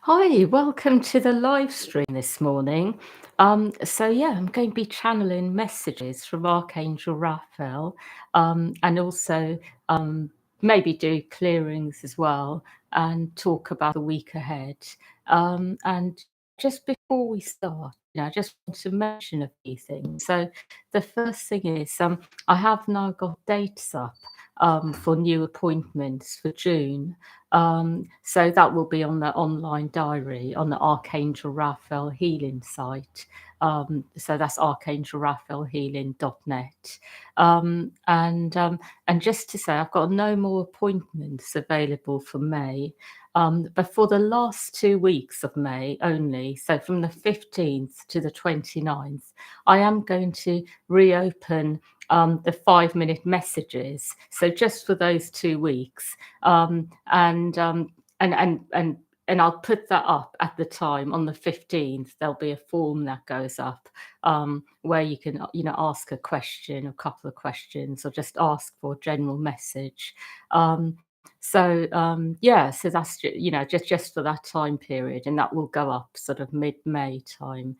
Hi, welcome to the live stream this morning. I'm going to be channeling messages from Archangel Raphael, and also um, maybe do clearings as well, and talk about the week ahead. And just before we start, I just want to mention a few things. So the first thing is, I have now got dates up for new appointments for June. So that will be on the online diary on the Archangel Raphael Healing site. So that's archangelraphaelhealing.net. And just to say, I've got no more appointments available for May. But for the last 2 weeks of May only, so from the 15th to the 29th, I am going to reopen the 5 minute messages. So just for those 2 weeks, and and I'll put that up at the time on the 15th. There'll be a form that goes up where you can, ask a question, a couple of questions, or just ask for a general message. Um, so that's just for that time period, and that will go up sort of mid-May time.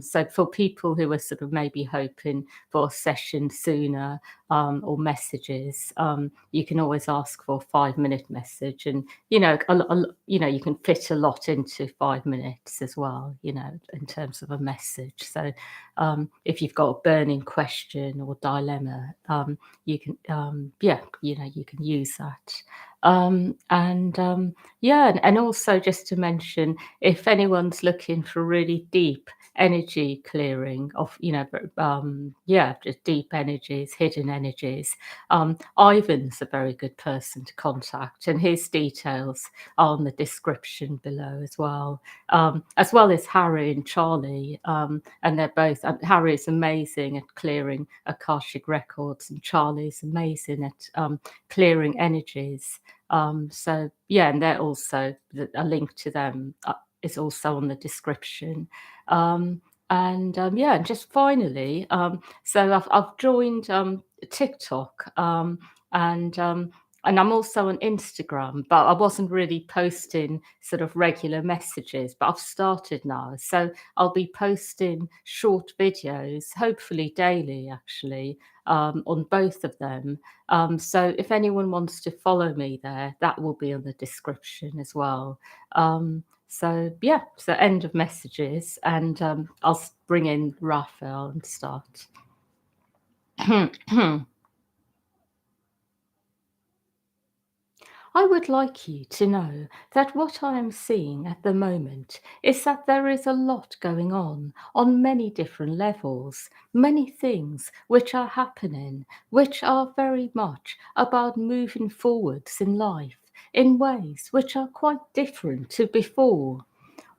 So for people who are sort of maybe hoping for a session sooner, or messages, you can always ask for a 5 minute message, and you can fit a lot into 5 minutes as well. In terms of a message. So if you've got a burning question or dilemma, you can you can use that. And also just to mention, if anyone's looking for really deep energy clearing of, just deep energies, hidden energies, Ivan's a very good person to contact, and his details are on the description below as well as Harry and Charlie. And they're both, Harry's amazing at clearing Akashic records, and Charlie's amazing at clearing energies. And they're also, a link to them is also on the description. And just finally, so I've joined TikTok, and and I'm also on Instagram, but I wasn't really posting sort of regular messages, but I've started now. So I'll be posting short videos, hopefully daily, actually, on both of them. So if anyone wants to follow me there, that will be on the description as well. So end of messages, and I'll bring in Raphael and start. I would like you to know that what I am seeing at the moment is that there is a lot going on many different levels, many things which are happening, which are very much about moving forwards in life in ways which are quite different to before.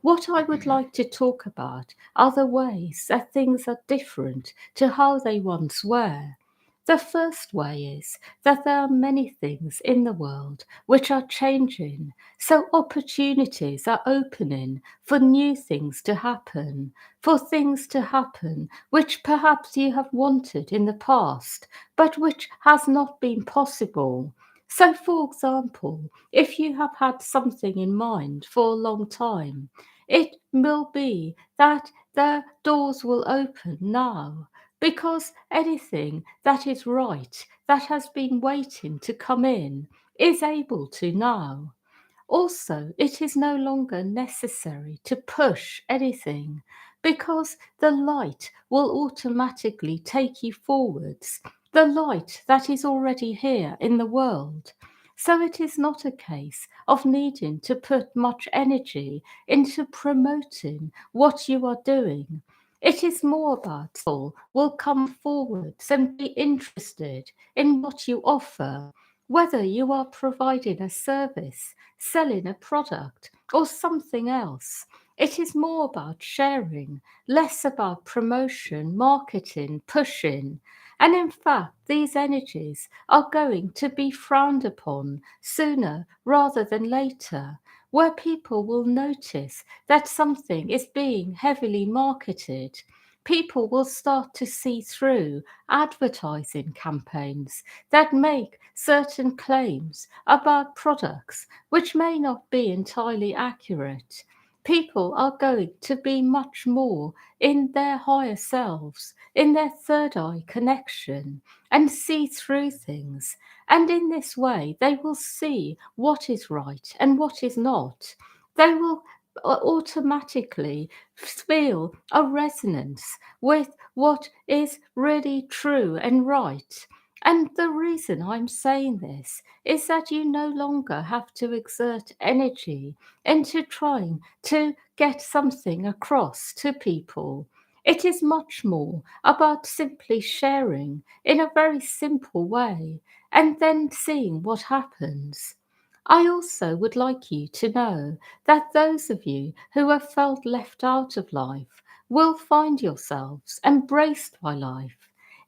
What I would like to talk about are the ways that things are different to how they once were. The first way is that there are many things in the world which are changing, so opportunities are opening for new things to happen, for things to happen which perhaps you have wanted in the past, but which has not been possible. So, for example, if you have had something in mind for a long time, it will be that the doors will open now, because anything that is right, that has been waiting to come in, is able to now. Also, it is no longer necessary to push anything, because the light will automatically take you forwards, the light that is already here in the world. So it is not a case of needing to put much energy into promoting what you are doing. It is more about people will come forwards and be interested in what you offer, whether you are providing a service, selling a product, or something else. It is more about sharing, less about promotion, marketing, pushing. And in fact, these energies are going to be frowned upon sooner rather than later, where people will notice that something is being heavily marketed. People will start to see through advertising campaigns that make certain claims about products which may not be entirely accurate. People are going to be much more in their higher selves, in their third eye connection, and see through things. And in this way, they will see what is right and what is not. They will automatically feel a resonance with what is really true and right. And the reason I'm saying this is that you no longer have to exert energy into trying to get something across to people. It is much more about simply sharing in a very simple way and then seeing what happens. I also would like you to know that those of you who have felt left out of life will find yourselves embraced by life.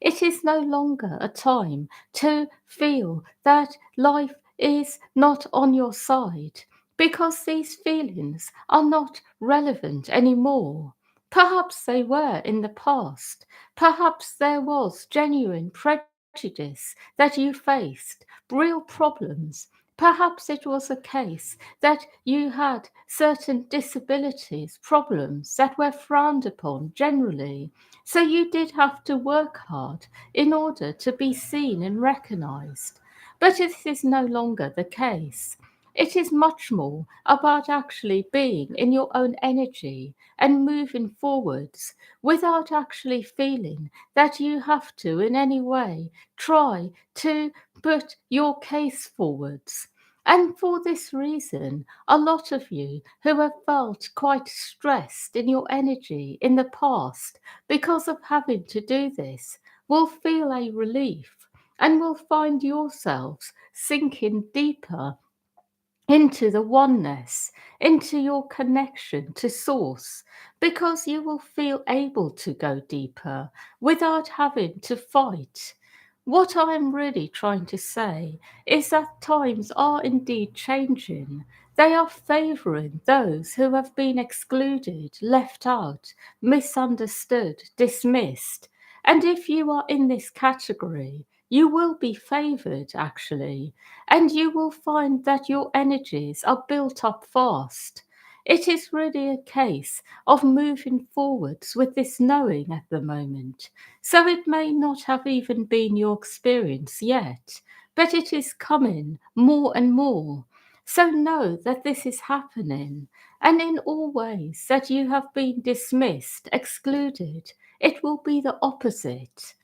It is no longer a time to feel that life is not on your side because these feelings are not relevant anymore. Perhaps they were in the past. Perhaps there was genuine prejudice that you faced, real problems. Perhaps it was a case that you had certain disabilities, problems that were frowned upon generally. So you did have to work hard in order to be seen and recognized. But it is no longer the case. It is much more about actually being in your own energy and moving forwards without actually feeling that you have to in any way try to put your case forwards. And for this reason, a lot of you who have felt quite stressed in your energy in the past because of having to do this will feel a relief and will find yourselves sinking deeper into the oneness, into your connection to Source, because you will feel able to go deeper without having to fight. What I am really trying to say is that times are indeed changing. They are favouring those who have been excluded, left out, misunderstood, dismissed. And if you are in this category, you will be favoured actually, and you will find that your energies are built up fast. It is really a case of moving forwards with this knowing at the moment. So it may not have even been your experience yet, but it is coming more and more. So know that this is happening, and in all ways that you have been dismissed, excluded, it will be the opposite.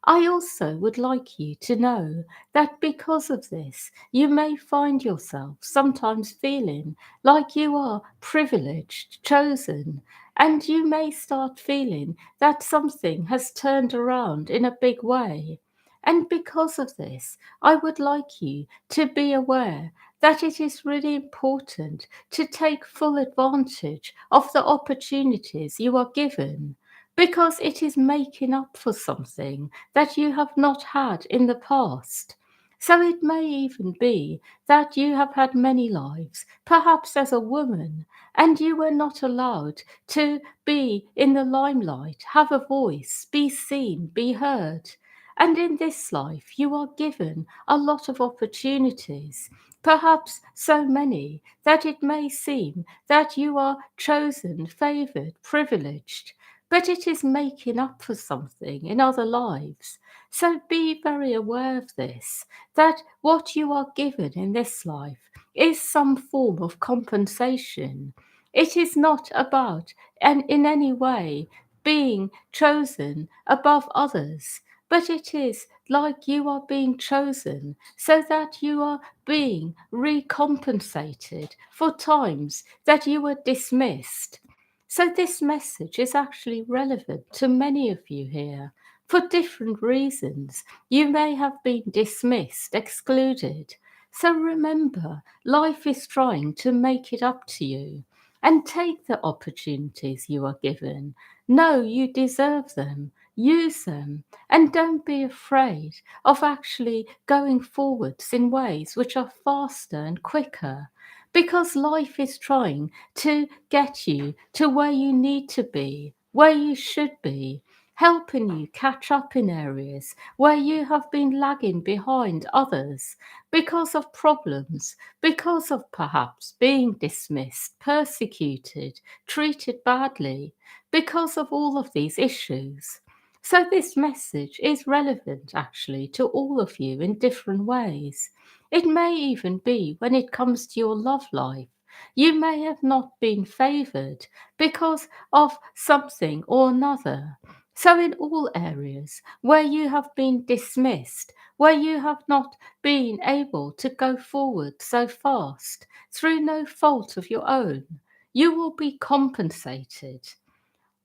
I also would like you to know that because of this, you may find yourself sometimes feeling like you are privileged, chosen, and you may start feeling that something has turned around in a big way. And because of this, I would like you to be aware that it is really important to take full advantage of the opportunities you are given because it is making up for something that you have not had in the past. So it may even be that you have had many lives, perhaps as a woman, and you were not allowed to be in the limelight, have a voice, be seen, be heard. And in this life, you are given a lot of opportunities, perhaps so many that it may seem that you are chosen, favoured, privileged, but it is making up for something in other lives. So be very aware of this, that what you are given in this life is some form of compensation. It is not about, and in any way, being chosen above others, but it is like you are being chosen so that you are being recompensated for times that you were dismissed. So, this message is actually relevant to many of you here for different reasons. You may have been dismissed, excluded. So, remember, life is trying to make it up to you and take the opportunities you are given. Know you deserve them, use them, and don't be afraid of actually going forwards in ways which are faster and quicker because life is trying to get you to where you need to be, where you should be. helping you catch up in areas where you have been lagging behind others because of problems, because of perhaps being dismissed, persecuted, treated badly, because of all of these issues. So, this message is relevant actually to all of you in different ways. It may even be when it comes to your love life. You may have not been favoured because of something or another. So, in all areas where you have been dismissed, where you have not been able to go forward so fast through no fault of your own, you will be compensated.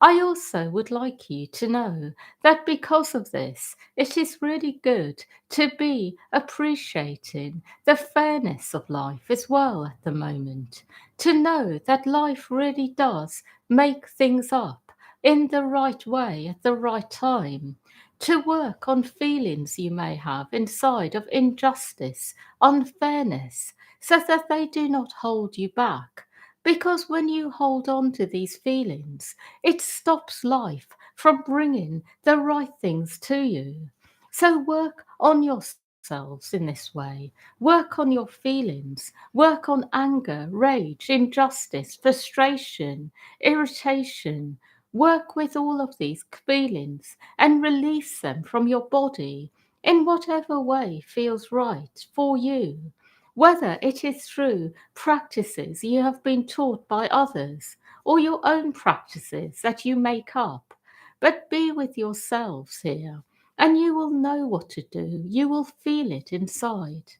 I also would like you to know that because of this, it is really good to be appreciating the fairness of life as well at the moment. To know that life really does make things up in the right way at the right time. To work on feelings you may have inside of injustice, unfairness, so that they do not hold you back. Because when you hold on to these feelings, it stops life from bringing the right things to you. So work on yourselves in this way. Work on your feelings. Work on anger, rage, injustice, frustration, irritation. Work with all of these feelings and release them from your body in whatever way feels right for you. Whether it is through practices you have been taught by others or your own practices that you make up. But be with yourselves here, and you will know what to do. You will feel it inside.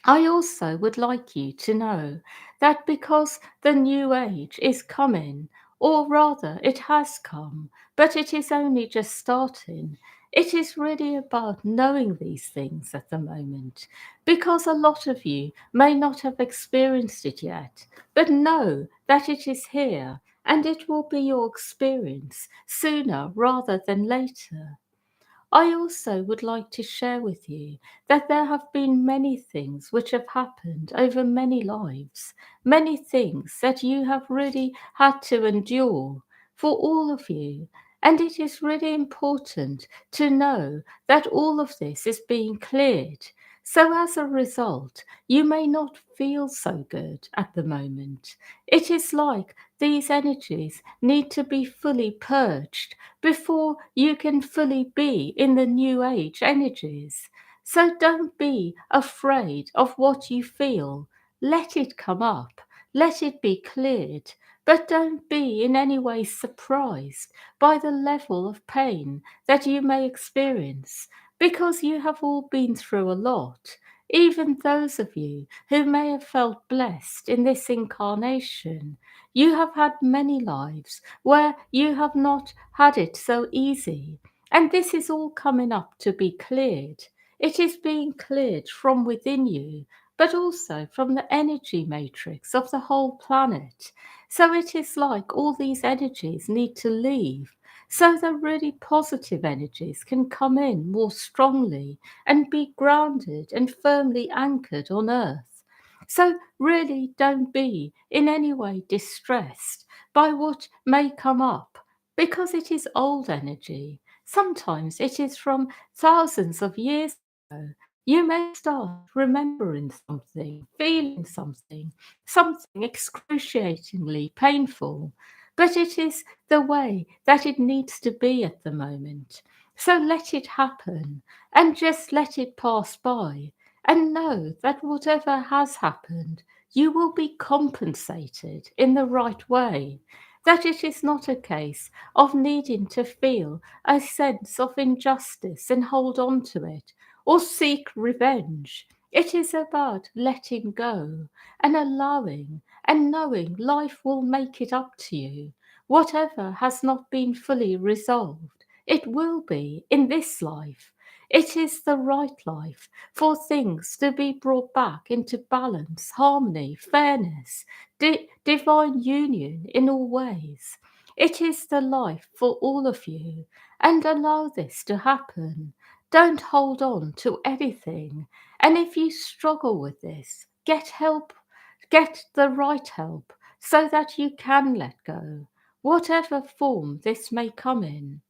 I also would like you to know that because the new age is coming, or rather it has come, but it is only just starting, it is really about knowing these things at the moment. Because a lot of you may not have experienced it yet, but know that it is here and it will be your experience sooner rather than later. I also would like to share with you that there have been many things which have happened over many lives, many things that you have really had to endure for all of you. And it is really important to know that all of this is being cleared. So, as a result, you may not feel so good at the moment. It is like these energies need to be fully purged before you can fully be in the new age energies. So don't be afraid of what you feel. Let it come up, let it be cleared, but don't be in any way surprised by the level of pain that you may experience because you have all been through a lot. Even those of you who may have felt blessed in this incarnation, you have had many lives where you have not had it so easy. And this is all coming up to be cleared. It is being cleared from within you, but also from the energy matrix of the whole planet. So it is like all these energies need to leave. So the really positive energies can come in more strongly and be grounded and firmly anchored on earth. So really don't be in any way distressed by what may come up because it is old energy. Sometimes it is from thousands of years ago. You may start remembering something, feeling something, something excruciatingly painful, but it is the way that it needs to be at the moment. So let it happen and just let it pass by and know that whatever has happened, you will be compensated in the right way. That it is not a case of needing to feel a sense of injustice and hold on to it or seek revenge. It is about letting go and allowing and knowing life will make it up to you. Whatever has not been fully resolved, it will be in this life. It is the right life for things to be brought back into balance, harmony, fairness, divine union in all ways. It is the life for all of you, and allow this to happen. Don't hold on to anything. And if you struggle with this, get help, get the right help so that you can let go, whatever form this may come in.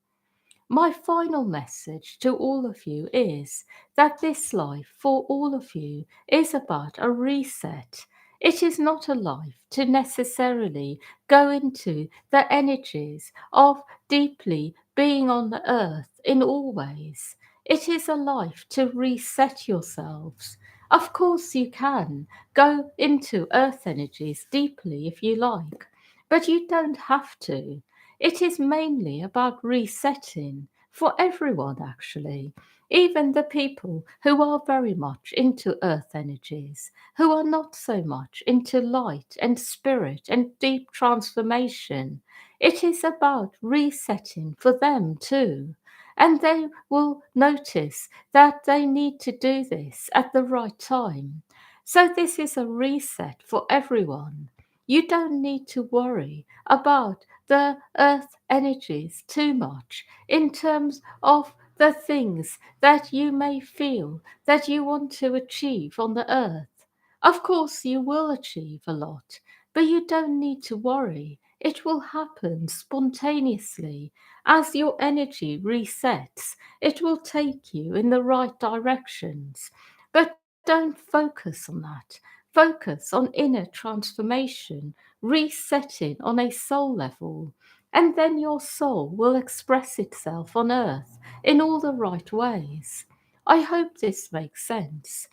My final message to all of you is that this life for all of you is about a reset. It is not a life to necessarily go into the energies of deeply being on the earth in all ways. It is a life to reset yourselves. Of course, you can go into earth energies deeply if you like, but you don't have to. It is mainly about resetting for everyone, actually. Even the people who are very much into earth energies, who are not so much into light and spirit and deep transformation. It is about resetting for them too. And they will notice that they need to do this at the right time. So, this is a reset for everyone. You don't need to worry about the earth energies too much in terms of the things that you may feel that you want to achieve on the earth. Of course, you will achieve a lot, but you don't need to worry. It will happen spontaneously. As your energy resets, it will take you in the right directions. But don't focus on that. Focus on inner transformation, resetting on a soul level, and then your soul will express itself on earth in all the right ways. I hope this makes sense.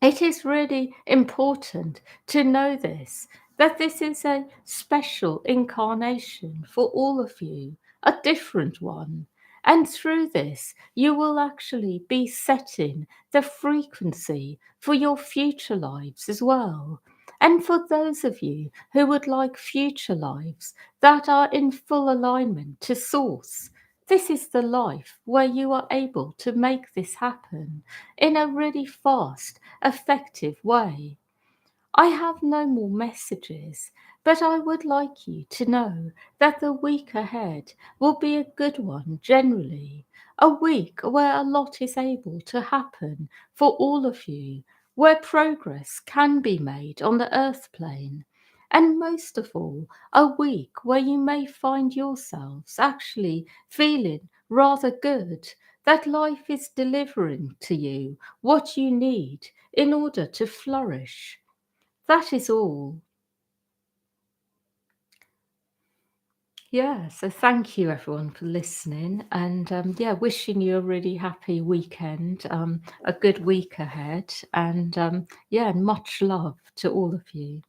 It is really important to know this, that this is a special incarnation for all of you, a different one. And through this, you will actually be setting the frequency for your future lives as well. And for those of you who would like future lives that are in full alignment to Source, this is the life where you are able to make this happen in a really fast, effective way. I have no more messages, but I would like you to know that the week ahead will be a good one generally. A week where a lot is able to happen for all of you, where progress can be made on the earth plane. And most of all, a week where you may find yourselves actually feeling rather good, that life is delivering to you what you need in order to flourish. That is all. Yeah, so thank you everyone for listening, and yeah, wishing you a really happy weekend, a good week ahead, and yeah, much love to all of you.